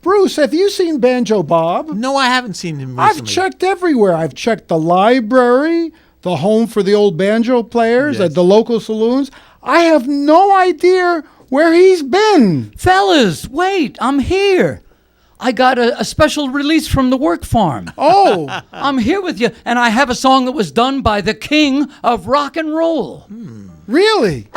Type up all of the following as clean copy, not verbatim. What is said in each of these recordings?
Bruce, have you seen Banjo Bob? No, I haven't seen him recently. I've checked everywhere. I've checked the library, the home for the old banjo players, Yes. at the local saloons. I have no idea where he's been. Fellas, wait, I'm here. I got a special release from the work farm. Oh, I'm here with you, and I have a song that was done by the king of rock and roll. really?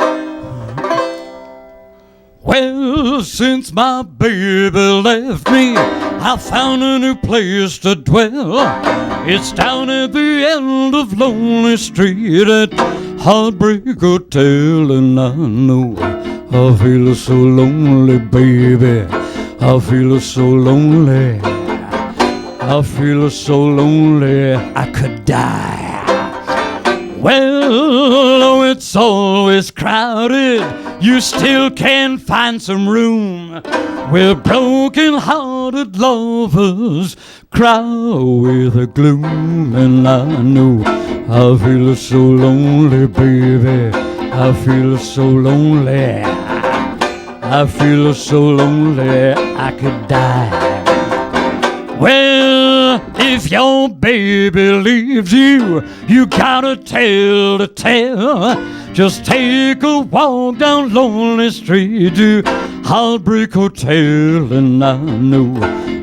Well, since my baby left me, I found a new place to dwell. It's down at the end of Lonely Street at Heartbreak Hotel, and I know I feel so lonely, baby. I feel so lonely. I feel so lonely I could die. Well, oh, it's always crowded. You still can't find some room where broken-hearted lovers cry with the gloom. And I know I feel so lonely, baby. I feel so lonely. I feel so lonely I could die. Well, if your baby leaves you, you gotta tell the tale. Just take a walk down Lonely Street to Heartbreak Hotel, and I know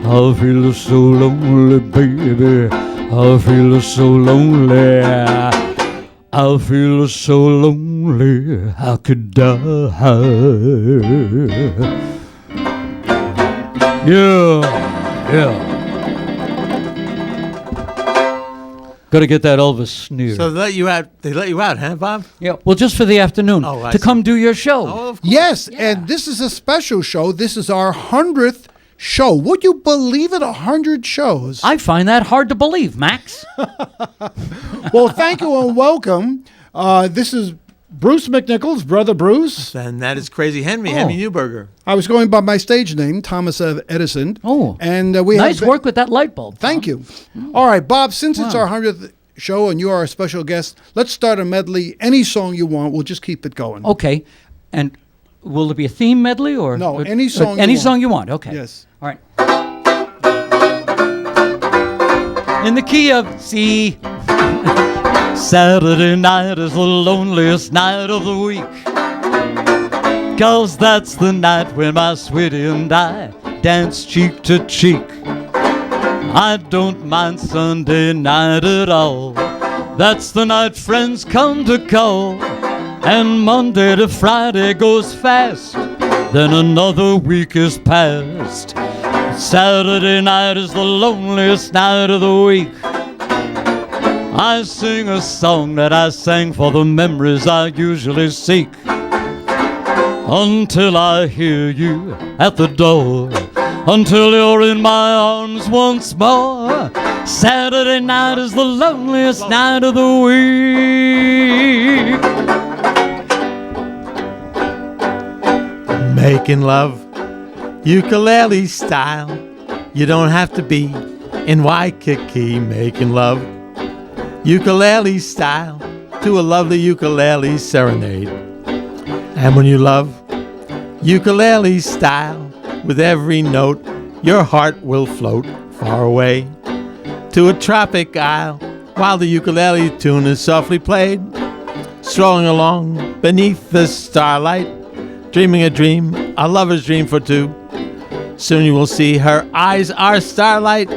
I feel so lonely, baby. I feel so lonely. I feel so lonely I could die. Yeah. Gotta get that Elvis sneer. So they let you out. They let you out, huh, Bob? Yeah, well, just for the afternoon Oh, I to see. come do your show. Oh, of course. Yes, and this is a special show. This is our 100th show. Would you believe it? 100 shows. I find that hard to believe, Max. Well, thank you and welcome. This is Bruce McNichols, Brother Bruce. And that is Crazy Henry, Oh. Henry Newberger. I was going by my stage name, Thomas Edison. Oh, and we nice have work with that light bulb. Thank Tom. you. All right, Bob, since it's Wow. our 100th show and you are our special guest, let's start a medley. Any song you want, we'll just keep it going. Okay, and will it be a theme medley or No, any song you Any want. song you want. Okay. Yes. All right. In the key of C. Saturday night is the loneliest night of the week, 'cause that's the night when my sweetie and I dance cheek to cheek. I don't mind Sunday night at all. That's the night friends come to call. And Monday to Friday goes fast, then another week is past. Saturday night is the loneliest night of the week. I sing a song that I sang for the memories I usually seek, until I hear you at the door, until you're in my arms once more. Saturday night is the loneliest night of the week. Making love, ukulele style. You don't have to be in Waikiki. Making love, ukulele style, to a lovely ukulele serenade. And when you love ukulele style, with every note your heart will float far away to a tropic isle, while the ukulele tune is softly played, strolling along beneath the starlight, dreaming a dream, a lover's dream for two. Soon you will see her eyes are starlight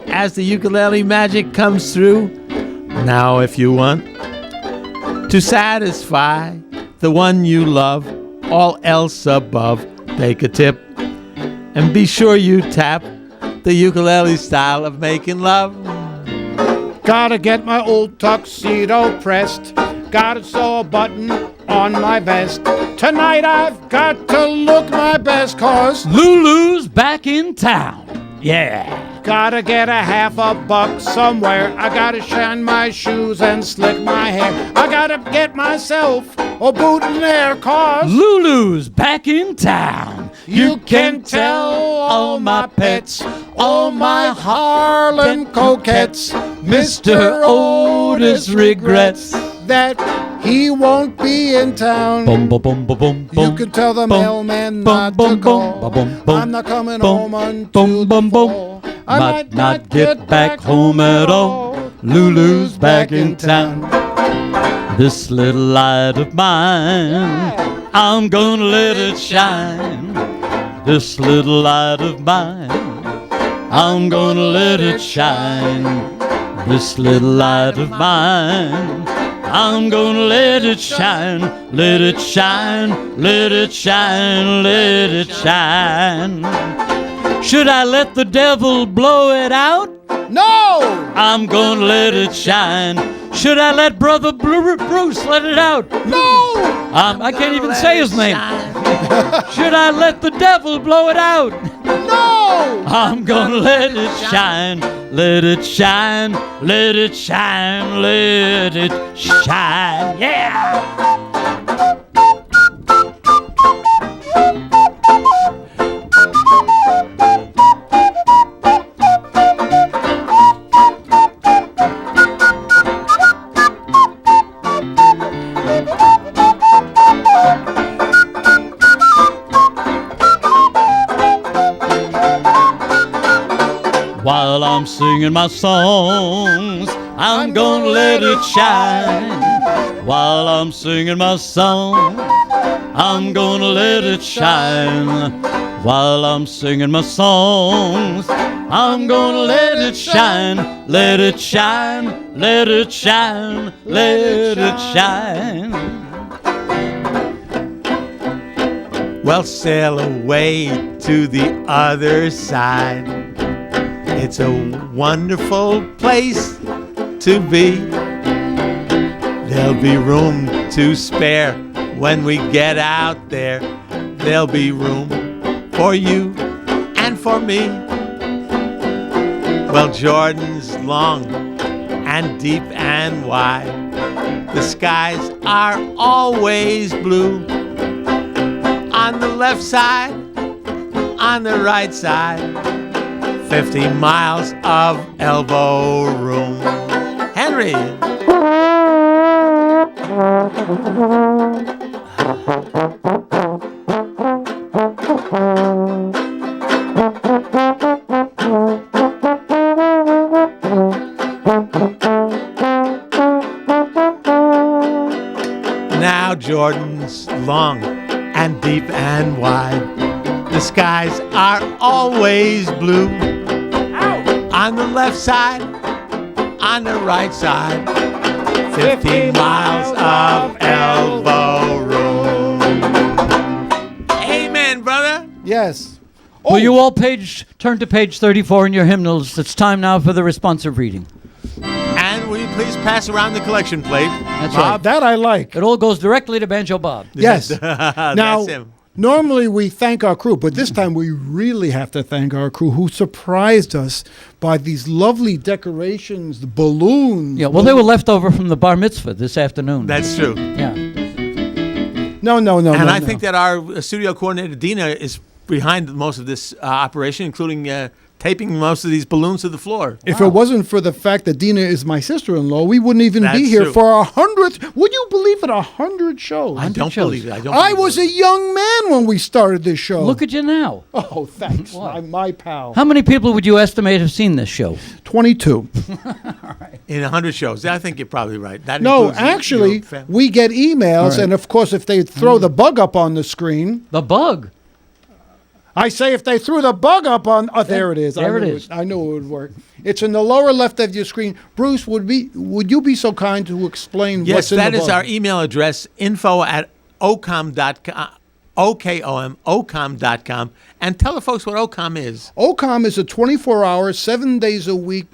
as the ukulele magic comes through. Now if you want to satisfy the one you love, all else above, take a tip and be sure you tap the ukulele style of making love. Gotta get my old tuxedo pressed. Gotta sew a button on my vest. Tonight I've got to look my best, 'cause Lulu's back in town. Yeah. gotta get a $50 somewhere. I gotta shine my shoes and slick my hair. I gotta get myself a boutonniere, 'cause Lulu's back in town. you can tell all my pets, all my Harlem coquettes, Mr. Otis regrets that he won't be in town. Bum, bum, bum, bum, bum, You can tell the bum, mailman bum, not bum, to bum, call. bum, bum, I'm not coming bum, home bum, until bum, the bum. fall. I Might not get back home at all. Lulu's back in town. This little light of mine, I'm gonna let it shine. This little light of mine, I'm gonna let it shine. This little light of mine, I'm gonna let it shine. Let it shine, let it shine, let it shine. Should I let the devil blow it out? No! I'm gonna let it shine. Should I let Brother Bruce let it out? No! I can't even say his name. Should I let the devil blow it out? No! I'm gonna let it shine. Let it shine. Let it shine. Let it shine. Yeah! While I'm singing my songs, I'm gonna let it shine. While I'm singing my song, I'm gonna let it shine. While I'm singing my songs, I'm gonna let it shine. Let it shine, let it shine, let it shine. Well, sail away to the other side. It's a wonderful place to be. There'll be room to spare when we get out there. There'll be room for you and for me. Well, Jordan's long and deep and wide. The skies are always blue. On the left side, on the right side, 50 miles of elbow room. Henry. Now Jordan's long and deep and wide. The skies are always blue. On the left side, on the right side, 50 miles of elbow room. Amen, brother. Yes. Will you all turn to page 34 in your hymnals? It's time now for the responsive reading. And will you please pass around the collection plate? That's Bob, that I like. It all goes directly to Banjo Bob. Yes. Now, Now, that's him. normally we thank our crew, but this time we really have to thank our crew who surprised us by these lovely decorations, the balloons. Yeah, well, they were left over from the bar mitzvah this afternoon. That's true. Yeah. No. And I think that our studio coordinator, Dina, is behind most of this operation, including taping most of these balloons to the floor. If it wasn't for the fact that Dina is my sister-in-law, we wouldn't even That's be here true. for 100th. Would you believe it? 100 shows. I don't believe it. I was a young man when we started this show. Look at you now. Oh, thanks, What? my pal. How many people would you estimate have seen this show? 22. In 100 shows. I think you're probably right. That No, includes your actually, family. we get emails, All right. and of course, if they throw the bug up on the screen, The bug. I say if they threw the bug up on, oh, there it is. There I it knew is. I knew it would work. It's in the lower left of your screen. Bruce, would you be so kind to explain Yes, what's in that the is bug? our email address, info@ocom.com, ocom.com, and tell the folks what OCOM is. OCOM is a 24-hour, 7 days a week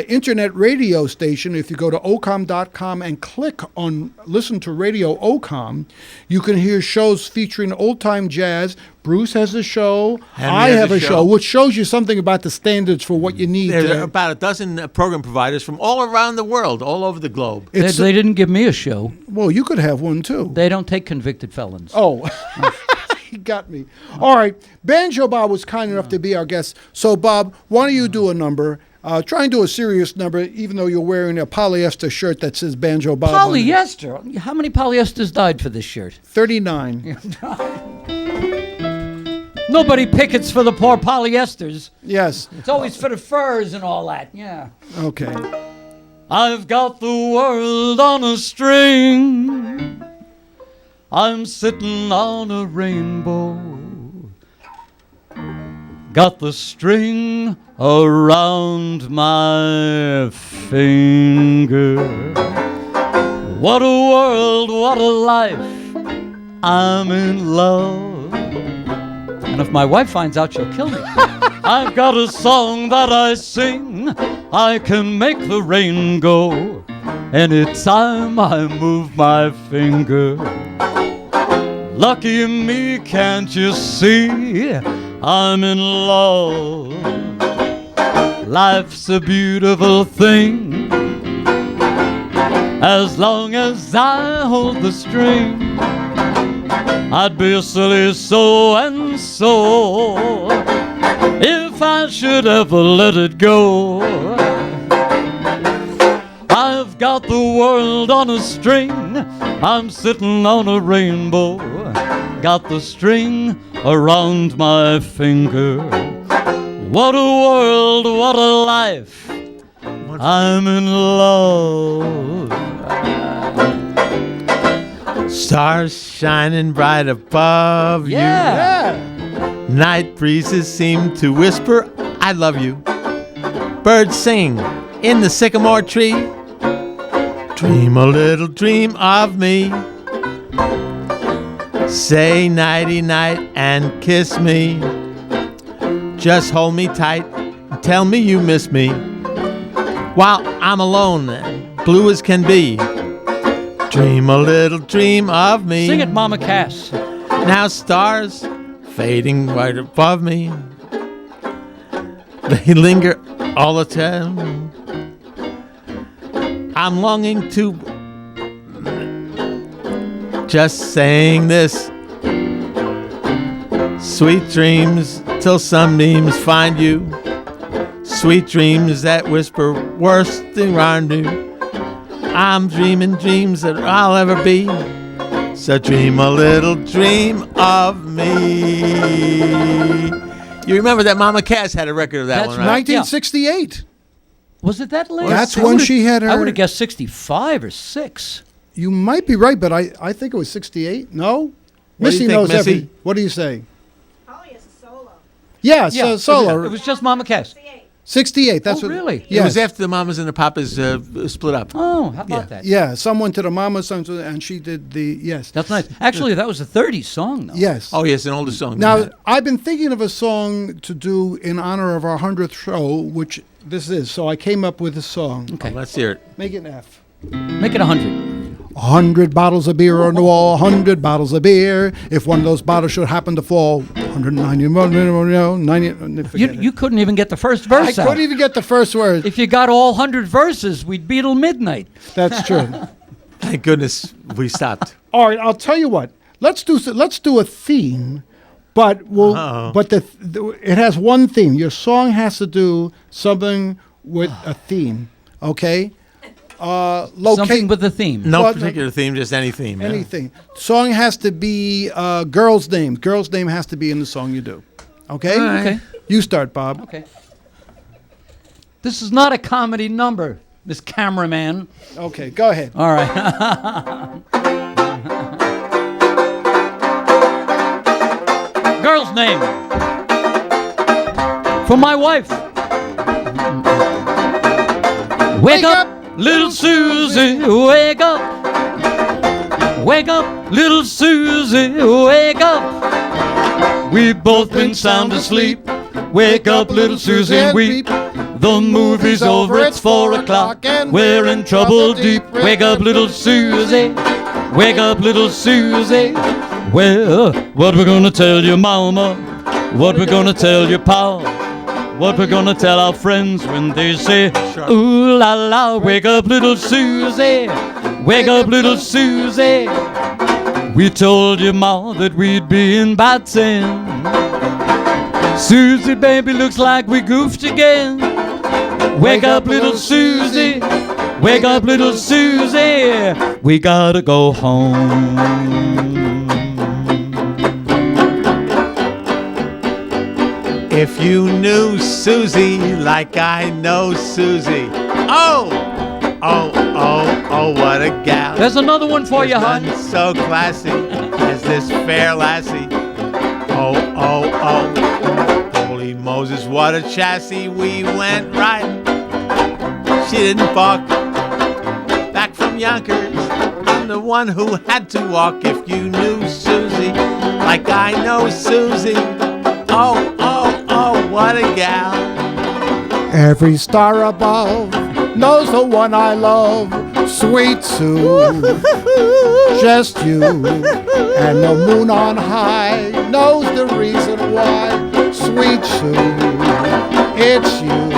internet radio station. If you go to ocom.com and click on Listen to Radio OCOM, you can hear shows featuring old-time jazz. Bruce has a show. Henry I has have a a show. show, which shows you something about the standards for what you need. There are about a dozen program providers from all around the world, all over the globe. It's- They didn't give me a show. well, you could have one, too. They don't take convicted felons. Oh, he got me. All right. Banjo Bob was kind enough to be our guest. So, Bob, why don't you do a number? Try and do a serious number, even though you're wearing a polyester shirt that says Banjo Bob. on it. Polyester. How many polyesters died for this shirt? 39. Nobody pickets for the poor polyesters. Yes. It's always for the furs and all that. Yeah. Okay. I've got the world on a string. I'm sitting on a rainbow. Got the string around my finger. What a world, what a life. I'm in love. And if my wife finds out, she'll kill me. I've got a song that I sing. I can make the rain go anytime I move my finger. Lucky me, can't you see? I'm in love. Life's a beautiful thing. As long as I hold the string, I'd be a silly so-and-so if I should ever let it go. I've got the world on a string. I'm sitting on a rainbow. Got the string around my finger. What a world, what a life. I'm in love. Stars shining bright above Yeah. you. Night breezes seem to whisper, I love you. Birds sing in the sycamore tree. Dream a little dream of me. Say nighty night and kiss me. Just hold me tight and tell me you miss me. While I'm alone and blue as can be. Dream a little dream of me. Sing it, Mama Cass. Now stars fading right above me. They linger all the time. I'm longing to just saying this. Sweet dreams till sunbeams find you. Sweet dreams that whisper worst thing around you. I'm dreaming dreams that I'll ever be. So dream a little dream of me. You remember that Mama Cass had a record of that That's one, right. right? 1968. Was it that late? That's I when would've- she had her- I would have guessed 65 or 6. You might be right, but I think it was 68. No? What do you Missy think, knows Missy? every. What do you say? Probably as a solo. Yeah, Yeah, solo. It was just Mama Cass. 68. 68. That's Oh, what. really? Yes. It was after the Mamas and the Papas split up. Oh, how about Yeah. that? Yeah, someone to the mama, son to the, and she did the yes. That's nice. Actually, that was a 30s song, though. Yes. Oh, yes, an older song. than Now, that. I've been thinking of a song to do in honor of our 100th show, which this is. So I came up with a song. Okay. Let's hear it. Make it an F. Make it 100. 100 bottles of beer on the wall, 100 bottles of beer. If one of those bottles should happen to fall, 190, You couldn't even get the first I verse out. couldn't even get the first word. If you got all 100 verses, we'd be till midnight. That's true. Thank goodness we stopped. All right, I'll tell you what. Let's do a theme, but it has one theme. Your song has to do something with a theme. Okay. Something with a theme. No Well, particular theme, just any theme. yeah. Anything. Song has to be girl's name. Girl's name has to be in the song you do. Okay? All right. Okay. You start, Bob. Okay. This is not a comedy number, Miss Cameraman. Okay, go ahead. All right. Girl's name. For my wife. Wake up, little Susie, wake up. Wake up, little Susie, wake up. We've both been sound asleep. Wake up, little Susie, and weep. The movie's over, it's 4 o'clock, and we're in trouble deep. Wake up, little Susie. Wake up, little Susie. Well, what we're gonna tell your mama? What we're gonna tell your pal? What we're gonna tell our friends when they say, ooh la la, wake up, little Susie. Wake up, little Susie. We told your ma that we'd be in bad sin. Susie, baby, looks like we goofed again. Wake up, little Susie. Wake up, little Susie. We gotta go home. If you knew Susie like I know Susie. Oh, what a gal. There's another one for you, hon. None so classy as this fair lassie. Oh. Holy Moses, what a chassis. We went riding. She didn't balk. Back from Yonkers, I'm the one who had to walk. If you knew Susie like I know Susie. Oh, what a gal. Every star above knows the one I love, sweet Sue. Just you. And the moon on high knows the reason why, sweet Sue. It's you.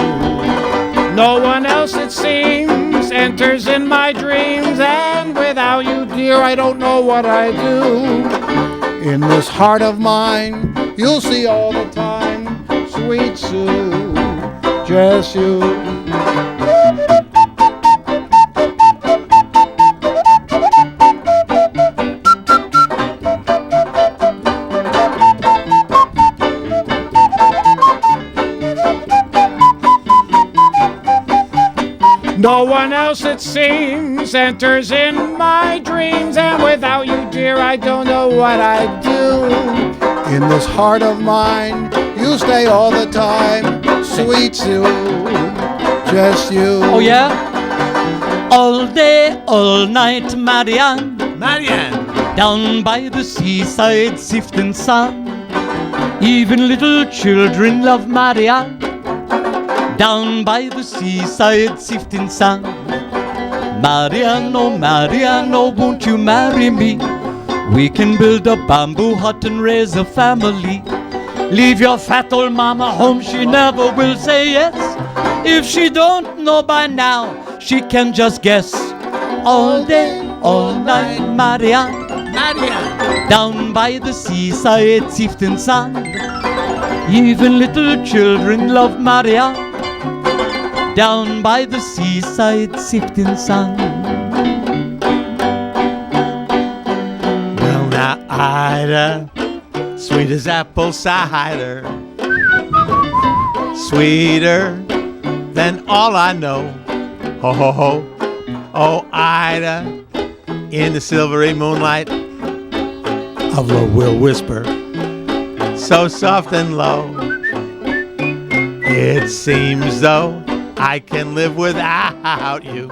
No one else, it seems, enters in my dreams, and without you, dear, I don't know what I do. In this heart of mine, you'll see all the time, sweet Sue, just you. No one else, it seems, enters in my dreams, and without you, dear, I don't know what I'd do. In this heart of mine, you stay all the time, sweet Sue, just you. Oh, yeah? All day, all night, Marianne. Down by the seaside, sifting sun. Even little children love Marianne. Down by the seaside, sifting sun. Marianne, oh, won't you marry me? We can build a bamboo hut and raise a family. Leave your fat old mama home, she never will say yes. If she don't know by now, she can just guess. All day, all night, Marianne. Down by the seaside, sifting sun. Even little children love Marianne. Down by the seaside, sifting sun. Well, now, Ida, sweet as apple cider, sweeter than all I know. Ho, ho, ho. Oh, Ida, in the silvery moonlight of love will whisper, so soft and low. It seems though I can live without you.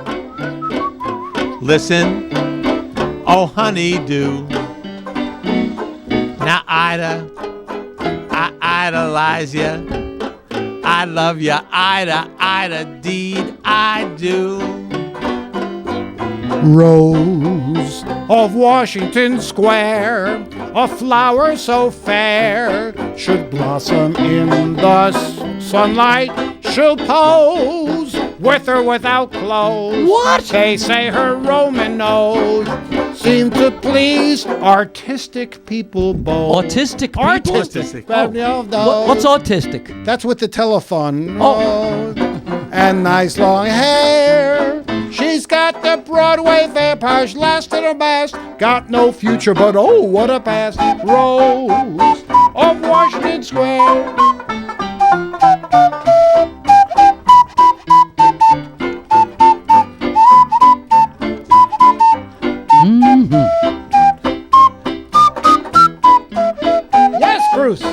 Listen, oh honey-do. Now Ida, I idolize ya. I love ya, Ida, deed I do. Rose of Washington Square, a flower so fair, should blossom in the sunlight. She'll pose with or without clothes. What? They say her Roman nose seem to please artistic people both. Autistic people? Artistic. What's autistic? That's with the telephone. Oh. And nice long hair. She's got the Broadway vampires last in her mask. Got no future, but oh, what a past. Rose of Washington Square. Yes, Bruce.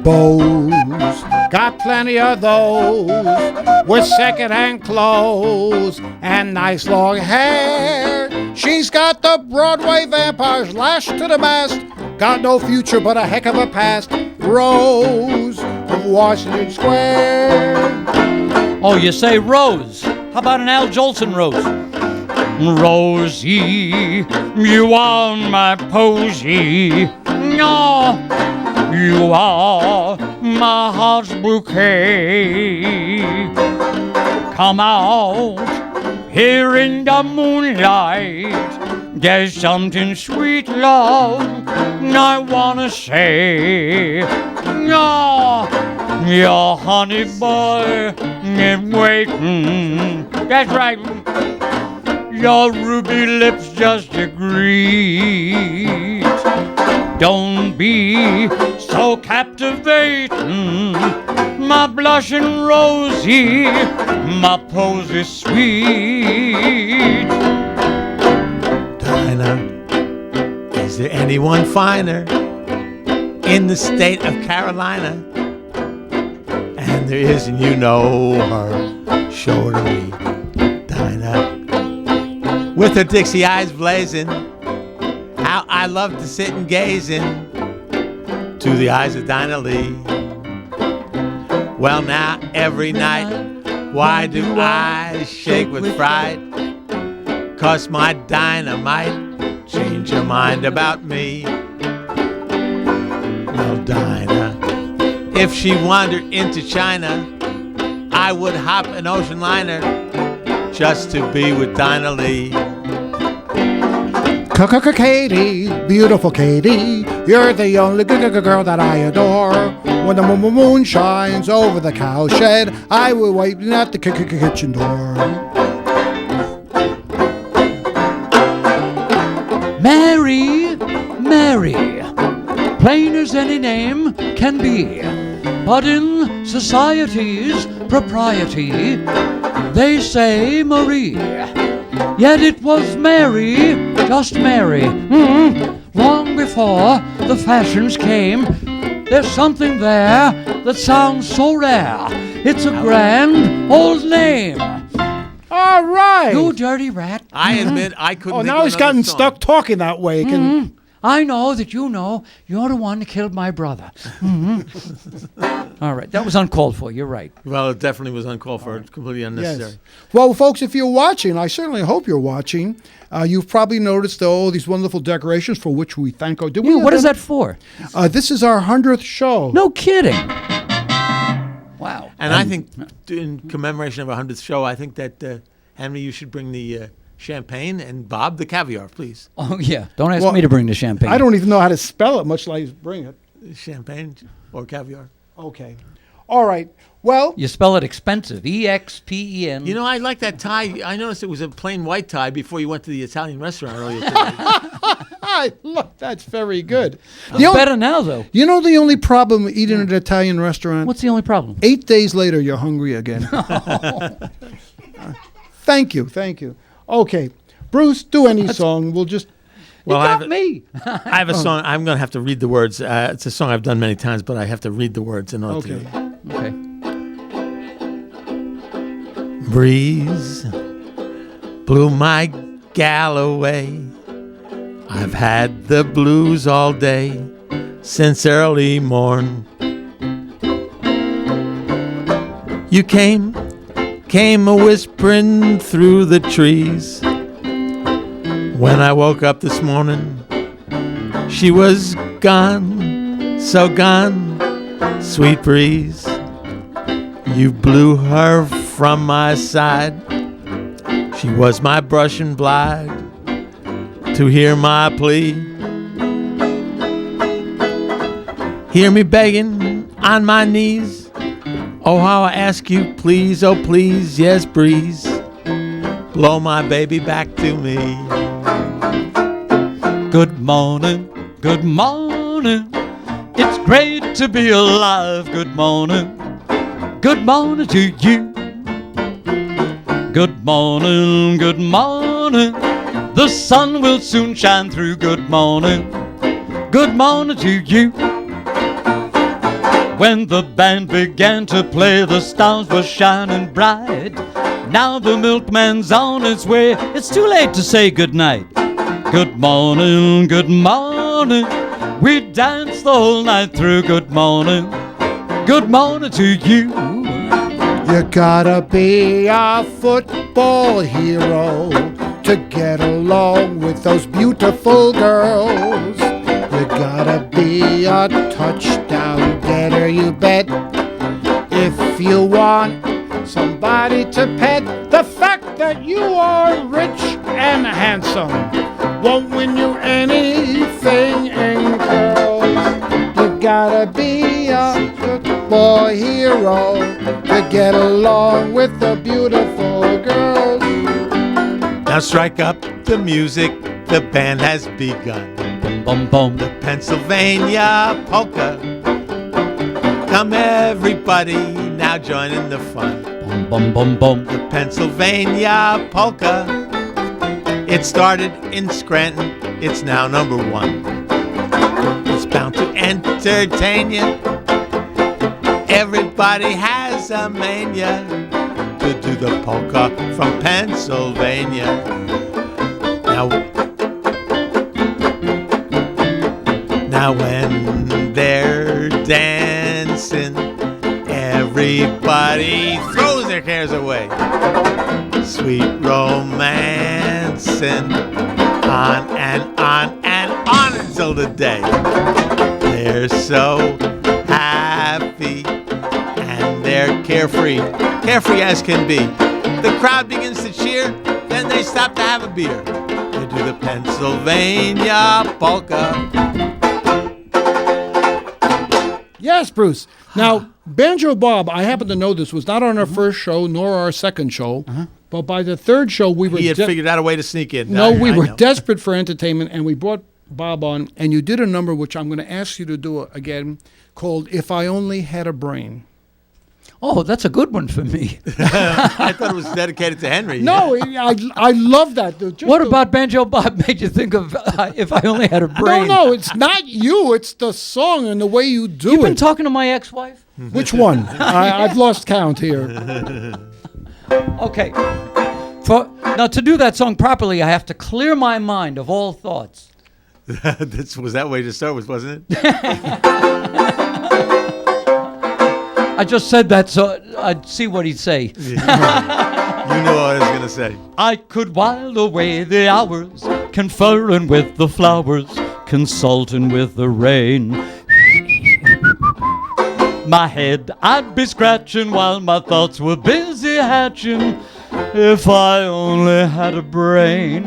Bows, got plenty of those, with second-hand clothes and nice long hair. She's got the Broadway vampires lashed to the mast. Got no future but a heck of a past. Rose of Washington Square. Oh, you say Rose. How about an Al Jolson Rose? Rosie, you are my posy. No, you are my heart's bouquet. Come out here in the moonlight. There's something sweet, love, I wanna say. No, your honey boy is waiting. That's right. Your ruby lips just agreed. Don't be so captivating, my blushing rosy, my posy sweet. Dinah, is there anyone finer in the state of Carolina? And there is, and you know her. Show her to me, Dinah. With her Dixie eyes blazing, how I love to sit and gaze into the eyes of Dinah Lee. Well, now every night, why do I shake with fright? 'Cause my Dinah might change her mind about me. Well, Dinah, if she wandered into China, I would hop an ocean liner just to be with Dinah Lee. Katie, beautiful Katie, you're the only girl that I adore. When the moon shines over the cowshed, I will wait at the kitchen door. Mary, Mary, plain as any name can be, but in society's propriety, they say Marie. Yet it was Mary, just Mary, long before the fashions came. There's something there that sounds so rare. It's a grand old name. All right. You dirty rat. I admit I couldn't. Oh, think now of he's another gotten song. stuck talking that way. I know that you know you're the one that killed my brother. All right, that was uncalled for. You're right. Well, it definitely was uncalled for. It's completely unnecessary. Yes. Well, folks, if you're watching, I certainly hope you're watching. You've probably noticed these wonderful decorations for which we thank our. Did we? What is that for? This is our 100th show. No kidding. Wow. And I think in commemoration of our 100th show, I think that Henry, you should bring the champagne, and Bob the caviar, please. Oh yeah. Don't ask me to bring the champagne. I don't even know how to spell it, much less bring it. Champagne or caviar. Okay. All right. Well, You spell it expensive. EXPEN. You know, I like that tie. I noticed it was a plain white tie before you went to the Italian restaurant earlier today. look, that's very good. It's better now though. You know the only problem with eating at an Italian restaurant? What's the only problem? 8 days later, you're hungry again. Thank you. Okay. Bruce, do any song. We'll just... Well, You got me. I have a song. I'm going to have to read the words. It's a song I've done many times, but I have to read the words in order to do it. Okay. Breeze blew my gal away. I've had the blues all day since early morn. You came a whispering through the trees. When I woke up this morning, she was gone, so gone, sweet breeze. You blew her from my side. She was my brushing blade to hear my plea. Hear me begging on my knees. Oh, how I ask you, please, oh please, yes, breeze, blow my baby back to me. Good morning. Good morning. It's great to be alive. Good morning. Good morning to you. Good morning. Good morning. The sun will soon shine through. Good morning. Good morning to you. When the band began to play, the stars were shining bright. Now the milkman's on his way. It's too late to say goodnight. Good morning, good morning. We danced the whole night through. Good morning to you. You gotta be a football hero to get along with those beautiful girls. You gotta be a touchdown getter, you bet. If you want somebody to pet, the fact that you are rich and handsome won't win you anything in curls. You gotta be a good boy hero to get along with the beautiful girls. Now strike up the music, the band has begun. Bum bum. The Pennsylvania polka. Come everybody, now join in the fun. Bum bum bum bum. The Pennsylvania polka. It started in Scranton, it's now number 1. It's bound to entertain you. Everybody has a mania to do the polka from Pennsylvania. Now when they're dancing, everybody throws their cares away. Sweet romancing, on and on and on until the day. They're so happy and they're carefree as can be. The crowd begins to cheer, then they stop to have a beer. They do the Pennsylvania polka. Yes, Bruce. Now, Banjo Bob, I happen to know this, was not on our first show nor our second show, but by the third show we were... He had figured out a way to sneak in. We were know. desperate for entertainment, and we brought Bob on, and you did a number which I'm going to ask you to do again, called If I Only Had a Brain. Oh, that's a good one for me. I thought it was dedicated to Henry. No, I love that. What about Banjo Bob made you think of If I Only Had a Brain? No, it's not you. It's the song and the way you do You've been it. talking to my ex-wife? Which one? I've lost count here. Okay. Now, to do that song properly, I have to clear my mind of all thoughts. Was that way to start with, wasn't it? I just said that so I'd see what he'd say. You knew what I was going to say. I could while away the hours, conferring with the flowers, consulting with the rain. My head I'd be scratching while my thoughts were busy hatching. If I only had a brain,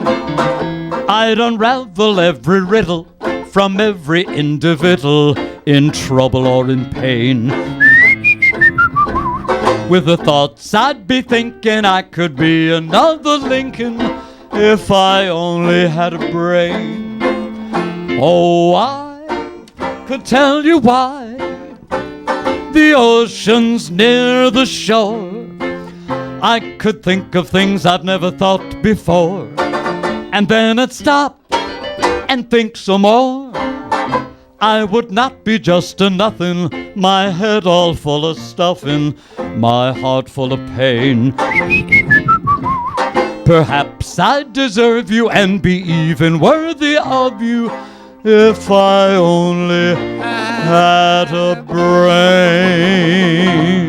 I'd unravel every riddle from every individual in trouble or in pain. With the thoughts I'd be thinking I could be another Lincoln if I only had a brain. Oh, I could tell you why the ocean's near the shore. I could think of things I've never thought before, and then I'd stop and think some more. I would not be just a nothing, my head all full of stuffing, my heart full of pain. Perhaps I'd deserve you and be even worthy of you if I only had a brain.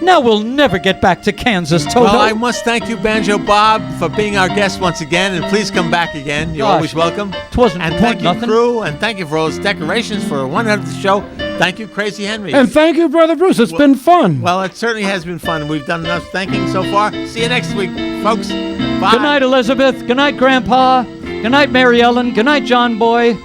Now we'll never get back to Kansas, Toto. Well, I must thank you, Banjo Bob, for being our guest once again, and please come back again. You're always welcome. 'Twasn't and point thank you, nothing. crew, and thank you for all those decorations for one end of the show. Thank you, Crazy Henry. And thank you, Brother Bruce. It's been fun. Well, it certainly has been fun. We've done enough thanking so far. See you next week, folks. Bye. Good night, Elizabeth. Good night, Grandpa. Good night, Mary Ellen. Good night, John Boy.